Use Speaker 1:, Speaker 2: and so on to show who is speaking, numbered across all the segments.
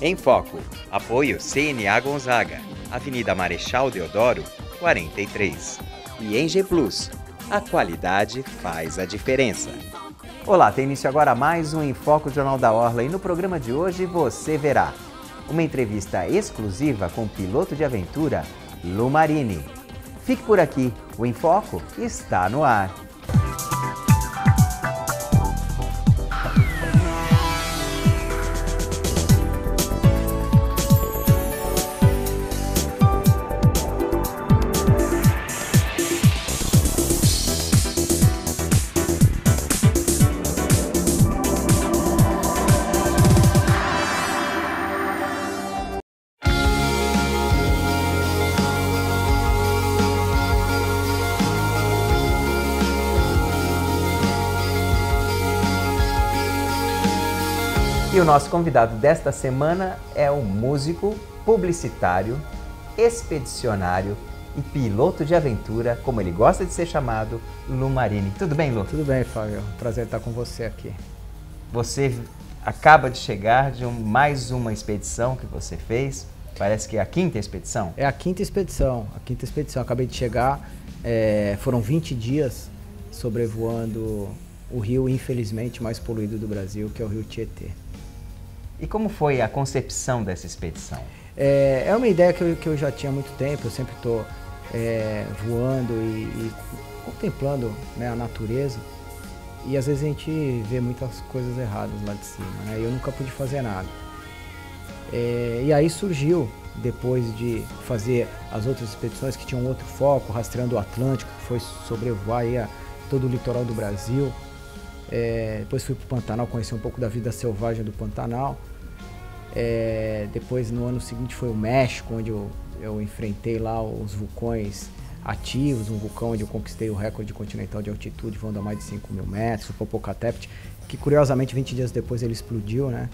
Speaker 1: Em Foco, apoio CNA Gonzaga, Avenida Marechal Deodoro, 43. E em G Plus, a qualidade faz a diferença. Olá, tem início agora mais um Em Foco Jornal da Orla e no programa de hoje você verá uma entrevista exclusiva com o piloto de aventura Lu Marini. Fique por aqui, o Em Foco está no ar. E o nosso convidado desta semana é um músico, publicitário, expedicionário e piloto de aventura, como ele gosta de ser chamado, Lu Marini. Tudo bem, Lu?
Speaker 2: Tudo bem, Fábio. Prazer estar com você aqui.
Speaker 1: Você acaba de chegar de mais uma expedição que você fez. Parece que é a quinta expedição?
Speaker 2: É a quinta expedição. Acabei de chegar. Foram 20 dias sobrevoando o rio, infelizmente, mais poluído do Brasil, que é o Rio Tietê.
Speaker 1: E como foi a concepção dessa expedição?
Speaker 2: É uma ideia que eu já tinha há muito tempo. Eu sempre estou voando e contemplando, né, a natureza. E às vezes a gente vê muitas coisas erradas lá de cima, né? E eu nunca pude fazer nada. E aí surgiu, depois de fazer as outras expedições que tinham outro foco, rastreando o Atlântico, que foi sobrevoar aí todo o litoral do Brasil. Depois fui para o Pantanal, conheci um pouco da vida selvagem do Pantanal. Depois, no ano seguinte, foi o México, onde eu enfrentei lá os vulcões ativos, um vulcão onde eu conquistei o recorde continental de altitude, voando a mais de 5.000 metros, o Popocatépetl, que curiosamente 20 dias depois ele explodiu, né?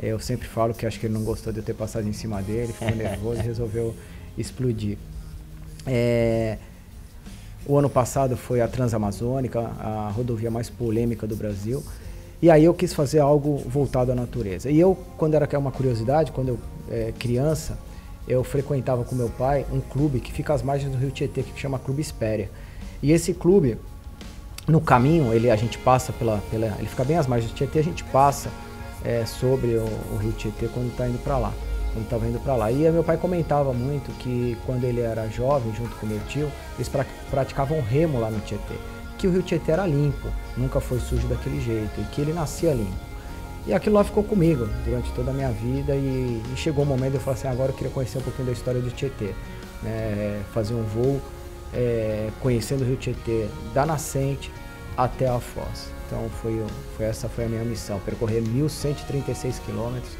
Speaker 2: Eu sempre falo que acho que ele não gostou de eu ter passado em cima dele, ficou nervoso e resolveu explodir. O ano passado foi a Transamazônica, a rodovia mais polêmica do Brasil. E aí eu quis fazer algo voltado à natureza. E eu, quando era uma curiosidade, quando eu criança, eu frequentava com meu pai um clube que fica às margens do Rio Tietê, que chama Clube Espéria. E esse clube, no caminho, a gente passa ele fica bem às margens do Tietê, a gente passa sobre o Rio Tietê quando está indo para lá. Estava indo para lá. E meu pai comentava muito que quando ele era jovem, junto com meu tio, eles praticavam remo lá no Tietê. Que o Rio Tietê era limpo, nunca foi sujo daquele jeito, e que ele nascia limpo. E aquilo lá ficou comigo durante toda a minha vida e chegou um momento de eu falar assim, agora eu queria conhecer um pouquinho da história do Tietê. Fazer um voo conhecendo o Rio Tietê da nascente até a foz. Então essa foi a minha missão, percorrer 1.136 quilômetros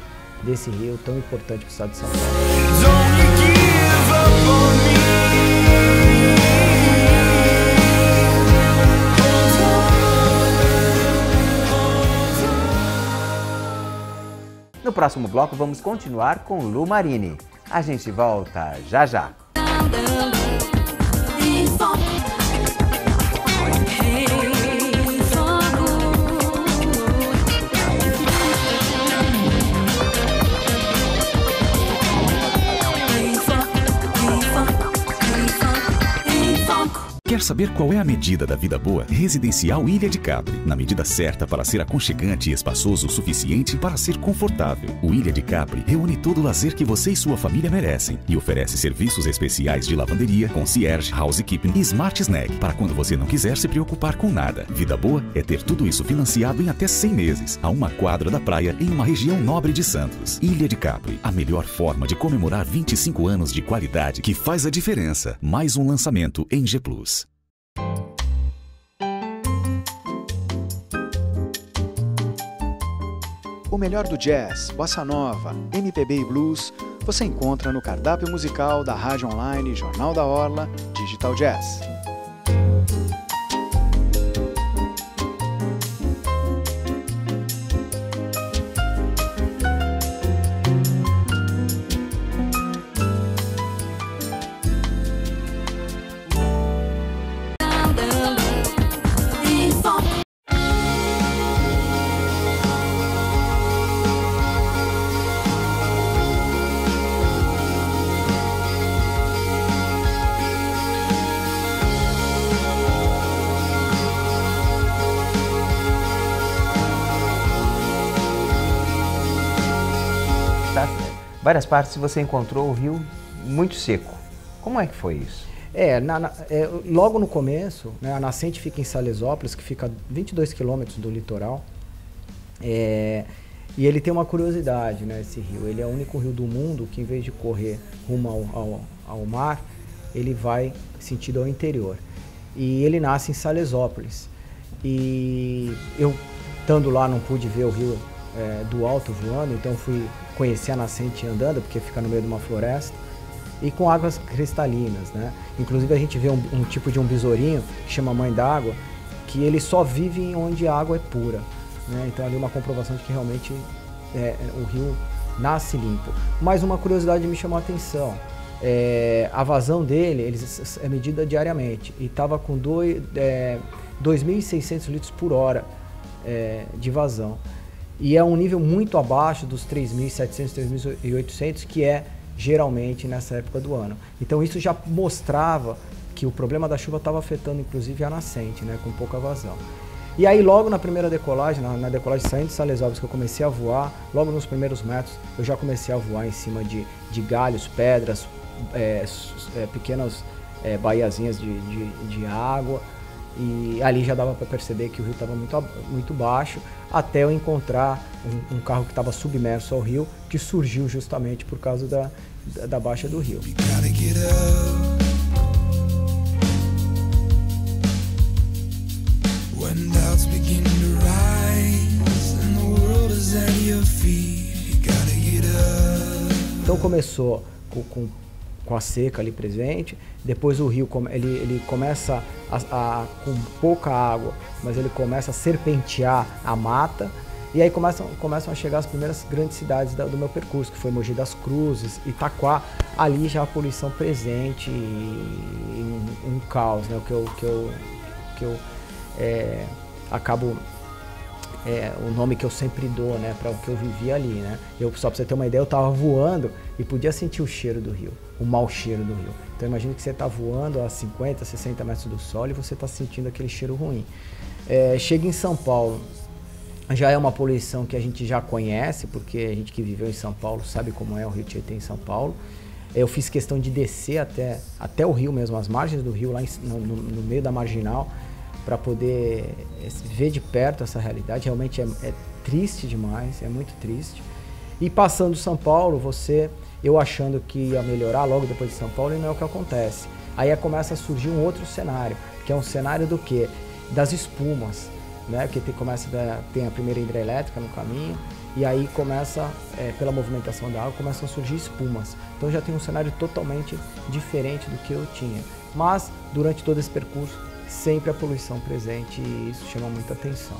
Speaker 2: desse rio tão importante para o estado de São Paulo.
Speaker 1: No próximo bloco vamos continuar com Lu Marini. A gente volta já já.
Speaker 3: Quer saber qual é a medida da vida boa? Residencial Ilha de Capri. Na medida certa para ser aconchegante e espaçoso o suficiente para ser confortável. O Ilha de Capri reúne todo o lazer que você e sua família merecem e oferece serviços especiais de lavanderia, concierge, housekeeping e smart snack para quando você não quiser se preocupar com nada. Vida boa é ter tudo isso financiado em até 100 meses, a uma quadra da praia em uma região nobre de Santos. Ilha de Capri, a melhor forma de comemorar 25 anos de qualidade que faz a diferença. Mais um lançamento em G Plus.
Speaker 4: O melhor do jazz, bossa nova, MPB e blues você encontra no cardápio musical da rádio online Jornal da Orla Digital Jazz.
Speaker 1: várias partes você encontrou o rio muito seco. Como é que foi isso?
Speaker 2: Logo no começo, né, a nascente fica em Salesópolis, que fica a 22 quilômetros do litoral. E ele tem uma curiosidade, né, esse rio. Ele é o único rio do mundo que, em vez de correr rumo ao mar, ele vai sentido ao interior. E ele nasce em Salesópolis. E eu, estando lá, não pude ver o rio do alto voando, então fui conhecer a nascente andando, porque fica no meio de uma floresta, e com águas cristalinas, né? Inclusive a gente vê um tipo de um besourinho, que chama mãe d'água, que ele só vive onde a água é pura, né? Então ali uma comprovação de que realmente o rio nasce limpo. Mas uma curiosidade me chamou a atenção. A vazão dele é medida diariamente e estava com 2.600 litros por hora de vazão. E é um nível muito abaixo dos 3.700, 3.800, que é geralmente nessa época do ano. Então isso já mostrava que o problema da chuva estava afetando inclusive a nascente, né, com pouca vazão. E aí logo na primeira decolagem, na decolagem saindo de Salesópolis, que eu comecei a voar, logo nos primeiros metros eu já comecei a voar em cima de galhos, pedras, pequenas baiazinhas de água, e ali já dava para perceber que o rio estava muito baixo, até eu encontrar um carro que estava submerso ao rio, que surgiu justamente por causa da baixa do rio. Então começou com a seca ali presente, depois o rio ele começa com pouca água, mas ele começa a serpentear a mata, e aí começam a chegar as primeiras grandes cidades do meu percurso, que foi Mogi das Cruzes, Itaquá, ali já a poluição presente e um caos, né? O que eu acabo... o nome que eu sempre dou, né, para o que eu vivi ali, né? Só para você ter uma ideia, eu estava voando e podia sentir o cheiro do rio, o mau cheiro do rio. Então imagina que você está voando a 50, 60 metros do solo e você está sentindo aquele cheiro ruim. Chega em São Paulo, já é uma poluição que a gente já conhece, porque a gente que viveu em São Paulo sabe como é o Rio Tietê em São Paulo. Eu fiz questão de descer até o rio mesmo, as margens do rio, lá no meio da marginal, para poder ver de perto essa realidade. Realmente é triste demais, é muito triste. E passando São Paulo, eu achando que ia melhorar logo depois de São Paulo, e não é o que acontece. Aí começa a surgir um outro cenário, que é um cenário do quê? Das espumas, né? Porque tem a primeira hidrelétrica no caminho, e aí começa, pela movimentação da água, começam a surgir espumas. Então já tem um cenário totalmente diferente do que eu tinha. Mas, durante todo esse percurso, sempre a poluição presente, e isso chama muita atenção.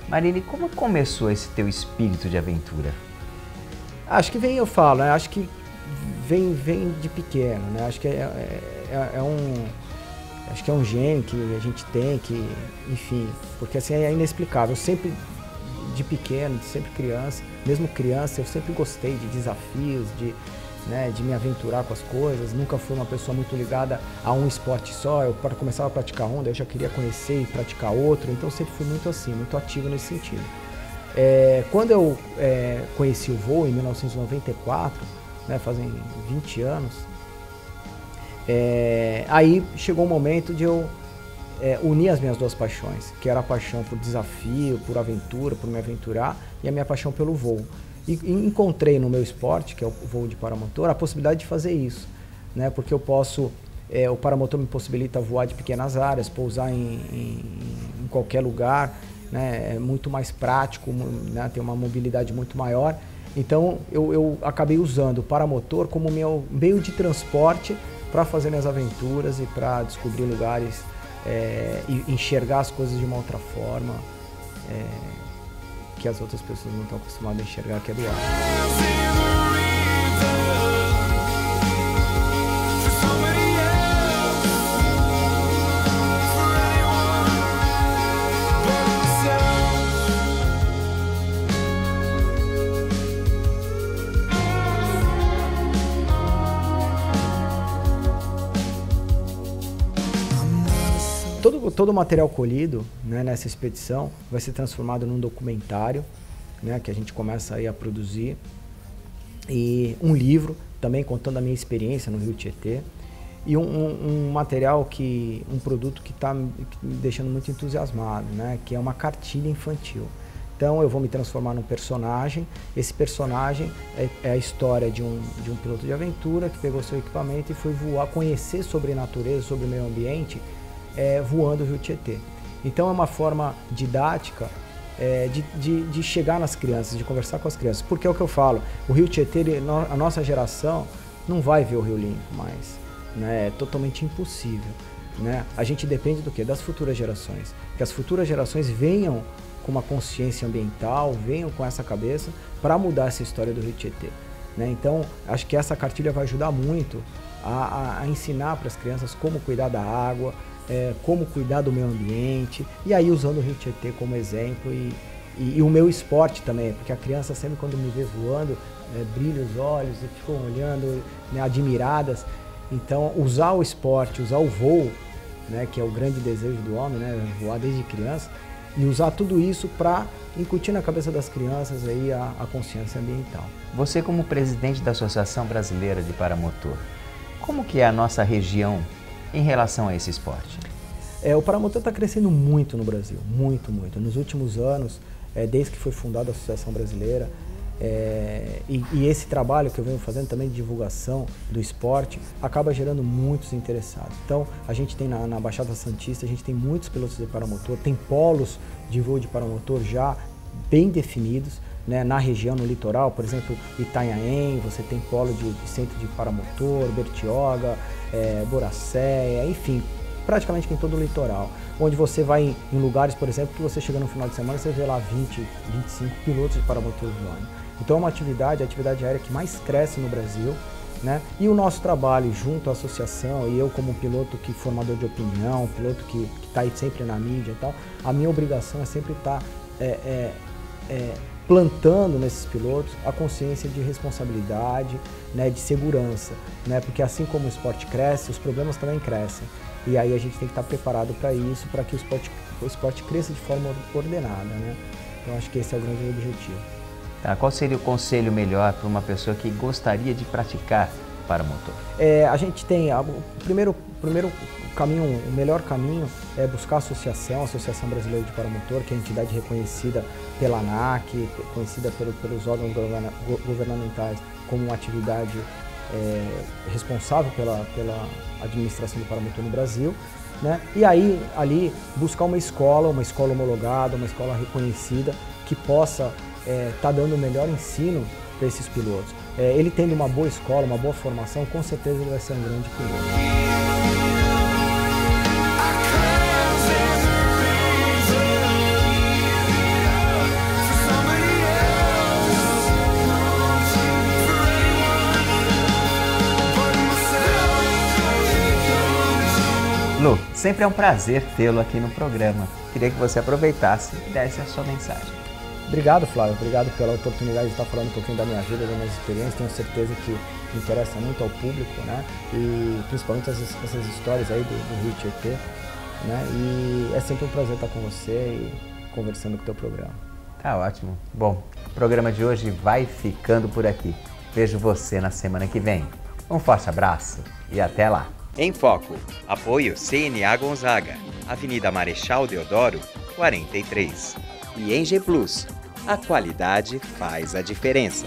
Speaker 1: Marília, como começou esse teu espírito de aventura?
Speaker 2: Acho que eu falo, né? Acho que vem de pequeno, né? Acho que acho que é um gene que a gente tem, que, enfim, porque assim é inexplicável. Eu sempre, de pequeno, sempre criança, mesmo criança, eu sempre gostei de desafios, de me aventurar com as coisas. Nunca fui uma pessoa muito ligada a um esporte só. Eu começava a praticar onda, eu já queria conhecer e praticar outro, então sempre fui muito assim, muito ativo nesse sentido. Quando eu conheci o voo em 1994, né, fazem 20 anos, aí chegou um momento de eu unir as minhas duas paixões, que era a paixão por desafio, por aventura, por me aventurar, e a minha paixão pelo voo. E encontrei no meu esporte, que é o voo de paramotor, a possibilidade de fazer isso, né? Porque eu posso, o paramotor me possibilita voar de pequenas áreas, pousar em qualquer lugar, né? É muito mais prático, né? Tem uma mobilidade muito maior. Então eu acabei usando o paramotor como meu meio de transporte para fazer minhas aventuras e para descobrir lugares e enxergar as coisas de uma outra forma. Que as outras pessoas não estão acostumadas a enxergar, que é do ar. Todo o material colhido, né, nessa expedição vai ser transformado num documentário, né, que a gente começa aí a produzir. e um livro também contando a minha experiência no Rio Tietê, e um material um produto que está me deixando muito entusiasmado, né? Que é uma cartilha infantil. Então eu vou me transformar num personagem. Esse personagem é a história de um piloto de aventura que pegou seu equipamento e foi voar, conhecer sobre natureza, sobre o meio ambiente, voando o Rio Tietê. Então é uma forma didática de chegar nas crianças, de conversar com as crianças. Porque é o que eu falo, o Rio Tietê, a nossa geração não vai ver o Rio Limpo mais. Né? É totalmente impossível. Né? A gente depende do quê? Das futuras gerações. Que as futuras gerações venham com uma consciência ambiental, venham com essa cabeça para mudar essa história do Rio Tietê. Né? Então, acho que essa cartilha vai ajudar muito a ensinar para as crianças como cuidar da água, como cuidar do meio ambiente, e aí usando o Rio Tietê como exemplo e o meu esporte também, porque a criança sempre quando me vê voando, brilha os olhos e ficam olhando, né, admiradas. Então, usar o esporte, usar o voo, né, que é o grande desejo do homem, né, voar desde criança, e usar tudo isso para incutir na cabeça das crianças aí a consciência ambiental.
Speaker 1: Você, como presidente da Associação Brasileira de Paramotor, como que é a nossa região em relação a esse esporte?
Speaker 2: O paramotor está crescendo muito no Brasil, muito, muito. Nos últimos anos, desde que foi fundada a Associação Brasileira, e esse trabalho que eu venho fazendo também de divulgação do esporte acaba gerando muitos interessados. Então a gente tem na Baixada Santista, a gente tem muitos pilotos de paramotor, tem polos de voo de paramotor já bem definidos, né, na região, no litoral, por exemplo, Itanhaém, você tem polo de centro de paramotor, Bertioga, Boracéia, enfim, praticamente em todo o litoral, onde você vai em lugares, por exemplo, que você chega no final de semana, você vê lá 20, 25 pilotos de paramotor voando. Então é uma atividade, a atividade aérea que mais cresce no Brasil, né? E o nosso trabalho junto à associação, e eu como piloto formador de opinião, piloto que está aí sempre na mídia e tal, a minha obrigação é sempre estar plantando nesses pilotos a consciência de responsabilidade, né, de segurança, né? Porque assim como o esporte cresce, os problemas também crescem. E aí a gente tem que estar preparado para isso, para que o esporte cresça de forma ordenada, né? Então acho que esse é o grande objetivo.
Speaker 1: Tá, qual seria o conselho melhor para uma pessoa que gostaria de praticar paramotor?
Speaker 2: A gente tem o primeiro caminho, o melhor caminho é buscar a Associação Brasileira de Paramotor, que é a entidade reconhecida pela ANAC, conhecida pelos órgãos governamentais como uma atividade responsável pela administração do paramotor no Brasil, né? E aí ali buscar uma escola homologada, uma escola reconhecida que possa estar dando o melhor ensino para esses pilotos. Ele tendo uma boa escola, uma boa formação, com certeza ele vai ser um grande piloto.
Speaker 1: Lu, sempre é um prazer tê-lo aqui no programa. Queria que você aproveitasse e desse a sua mensagem.
Speaker 2: Obrigado, Flávio. Obrigado pela oportunidade de estar falando um pouquinho da minha vida, das minhas experiências. Tenho certeza que interessa muito ao público, né? E principalmente essas histórias aí do Rio Tietê, né? E é sempre um prazer estar com você e conversando com o teu programa.
Speaker 1: Tá ótimo. Bom, o programa de hoje vai ficando por aqui. Vejo você na semana que vem. Um forte abraço e até lá. Em Foco, apoio CNA Gonzaga, Avenida Marechal Deodoro, 43. E em G Plus, a qualidade faz a diferença.